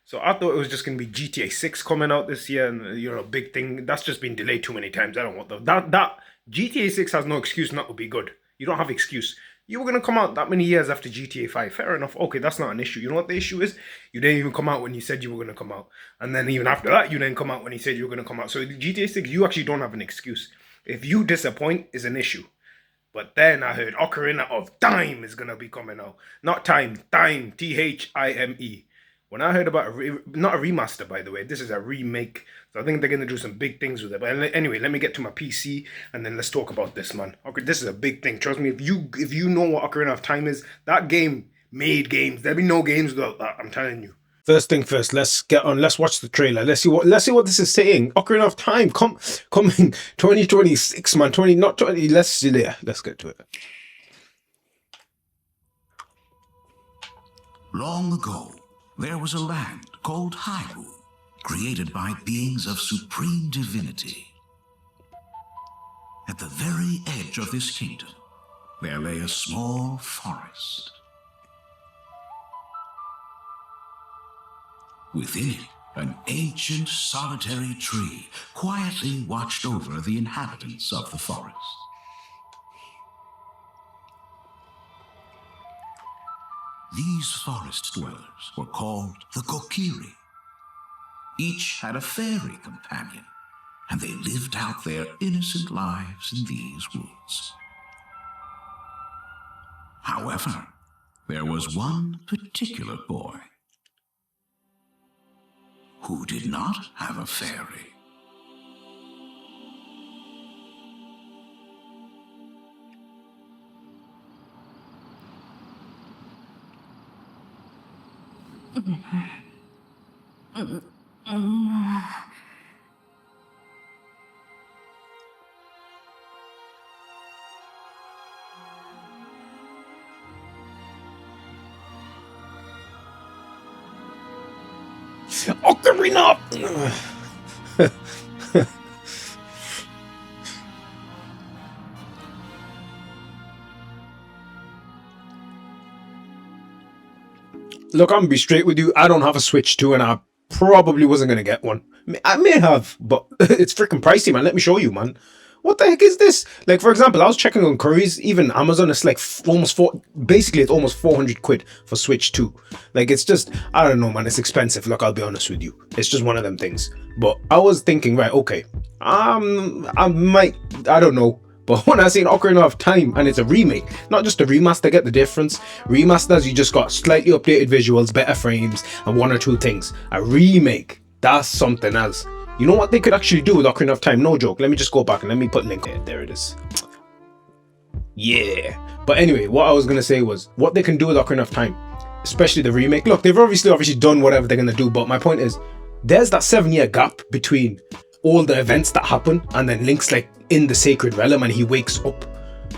So I thought it was just gonna be GTA 6 coming out this year, and big thing. That's just been delayed too many times. I don't want that. GTA 6 has no excuse not to be good. You don't have excuse. You were gonna come out that many years after GTA 5. Fair enough. Okay, that's not an issue. You know what the issue is? You didn't even come out when you said you were gonna come out, and then even after that, you didn't come out when you said you were gonna come out. So GTA 6, you actually don't have an excuse. If you disappoint, is an issue. But then I heard Ocarina of Time is gonna be coming out. Not time, time, Time. When I heard about not a remaster, by the way, this is a remake. So I think they're gonna do some big things with it. But anyway, let me get to my PC and then let's talk about this, man. Okay, this is a big thing. Trust me, if you know what Ocarina of Time is, that game made games. There'll be no games without that. I'm telling you. First thing first, let's get on. Let's watch the trailer. Let's see what this is saying. Ocarina of Time coming 2026, man. 20 not 20. Let's get to it. Long ago, there was a land called Hyrule, created by beings of supreme divinity. At the very edge of this kingdom, there lay a small forest. Within it, an ancient solitary tree quietly watched over the inhabitants of the forest. These forest dwellers were called the Kokiri. Each had a fairy companion, and they lived out their innocent lives in these woods. However, there was one particular boy who did not have a fairy. Ocarina. Look, I'm gonna be straight with you. I don't have a Switch 2, and I probably wasn't gonna get one. I may have, but it's freaking pricey, man. Let me show you, man. What the heck is this? Like, for example, I was checking on Curry's, even Amazon. It's like basically it's almost 400 quid for Switch 2. Like, it's just, I don't know, man. It's expensive. Look, I'll be honest with you. It's just one of them things. But I was thinking, right, okay, I don't know. But when I seen Ocarina of Time and it's a remake, not just a remaster, get the difference. Remasters, you just got slightly updated visuals, better frames, and one or two things. A remake, that's something else. You know what they could actually do with Ocarina of Time? No joke. Let me just go back and let me put a link there. There it is. Yeah. But anyway, what I was going to say was what they can do with Ocarina of Time, especially the remake. Look, they've obviously done whatever they're going to do. But my point is, there's that 7-year gap between all the events that happen and then Link's like in the Sacred Realm and he wakes up.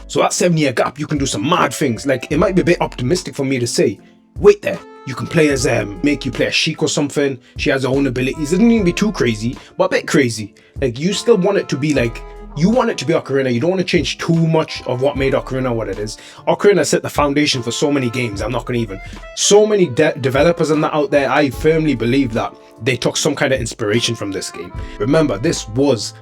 So that 7-year gap, you can do some mad things. Like, it might be a bit optimistic for me to say, wait there. You can play as make you play as Sheik or something. She has her own abilities. It doesn't even be too crazy, but a bit crazy. Like, you still want it to be like, you want it to be Ocarina. You don't want to change too much of what made Ocarina what it is. Ocarina set the foundation for so many games. I'm not going to even. So many developers and that out there, I firmly believe that they took some kind of inspiration from this game. Remember, this was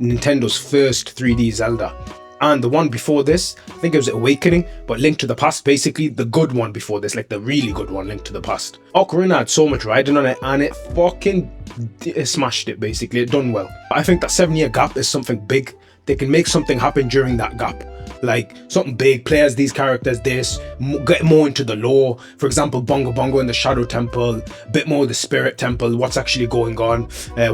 Nintendo's first 3D Zelda. And the one before this, I think it was Awakening, but Link to the Past, basically the good one before this, like the really good one, Link to the Past. Ocarina had so much riding on it, and it smashed it, basically. It done well. I think that 7-year gap is something big. They can make something happen during that gap. Like, something big, play as these characters, get more into the lore. For example, Bongo Bongo in the Shadow Temple, a bit more of the Spirit Temple, what's actually going on.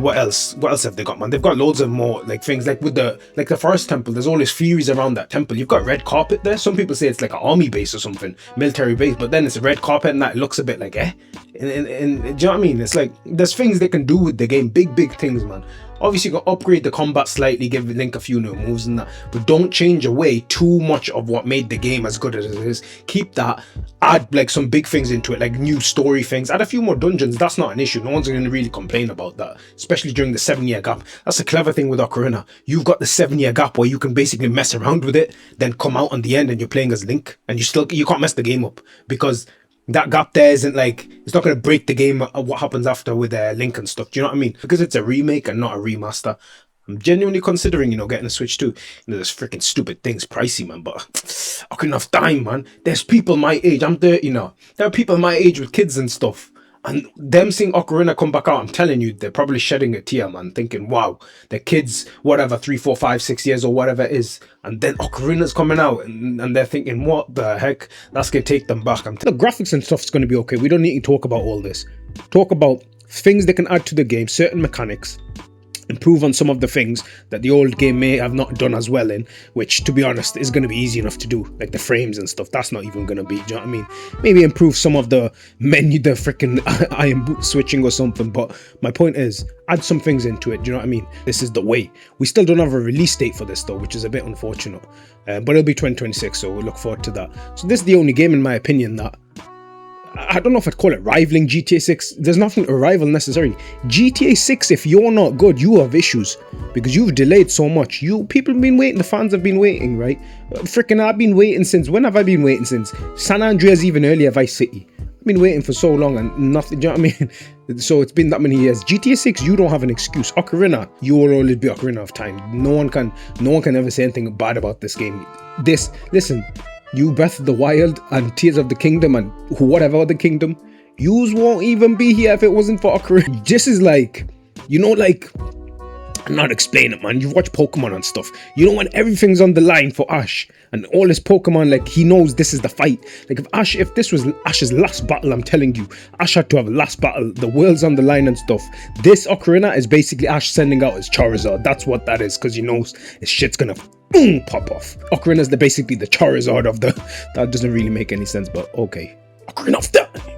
What else have they got, man? They've got loads of more, like, things, like with the Forest Temple, there's all these theories around that temple. You've got red carpet there. Some people say it's like an army base or something, military base, but then it's a red carpet and that looks a bit like, and do you know what I mean? It's like, there's things they can do with the game, big things, man. Obviously, you can upgrade the combat slightly, give Link a few new moves and that, but don't change away too much of what made the game as good as it is. Keep that, add like some big things into it, like new story things, add a few more dungeons. That's not an issue. No one's going to really complain about that, especially during the 7-year gap. That's a clever thing with Ocarina. You've got the 7-year gap where you can basically mess around with it, then come out on the end and you're playing as Link, and you can't mess the game up, because That gap there isn't like, it's not going to break the game what happens after with Link and stuff. Do you know what I mean? Because it's a remake and not a remaster. I'm genuinely considering, getting a Switch too. This freaking stupid thing's pricey, man. But I couldn't have time, man. There's people my age. I'm 30 now. There are people my age with kids and stuff. And them seeing Ocarina come back out, I'm telling you, they're probably shedding a tear, man, thinking, wow, the kids, whatever, 3, 4, 5, 6 years or whatever it is, and then Ocarina's coming out, and they're thinking, what the heck? That's going to take them back. The graphics and stuff's going to be okay. We don't need to talk about all this. Talk about things they can add to the game, certain mechanics, improve on some of the things that the old game may have not done as well in, which, to be honest, is going to be easy enough to do, like the frames and stuff. That's not even going to be, do you know what I mean? Maybe improve some of the menu, the freaking iron boot switching or something, but my point is, add some things into it, do you know what I mean? This is the way. We still don't have a release date for this though, which is a bit unfortunate, but it'll be 2026, so we'll look forward to that. So this is the only game, in my opinion, that I don't know if I'd call it rivaling GTA 6. There's nothing to rival necessarily. GTA 6, if you're not good, you have issues because you've delayed so much. People have been waiting, the fans have been waiting, right? Freaking, I've been waiting since, when have I been waiting since? San Andreas, even earlier, Vice City. I've been waiting for so long and nothing, do you know what I mean? So it's been that many years. GTA 6, you don't have an excuse. Ocarina, you will always be Ocarina of Time. No one can ever say anything bad about this game. Listen, you Breath of the Wild and Tears of the Kingdom and whatever other kingdom, yous won't even be here if it wasn't for Ocarina. This is like, I'm not explaining it, man. You've watched Pokemon and stuff. When everything's on the line for Ash and all his Pokemon, like, he knows this is the fight. Like, if this was Ash's last battle, I'm telling you, Ash had to have a last battle. The world's on the line and stuff. This Ocarina is basically Ash sending out his Charizard. That's what that is, because he knows his shit's gonna boom pop off. Ocarina's basically the Charizard of the... That doesn't really make any sense, but okay. Ocarina of Time!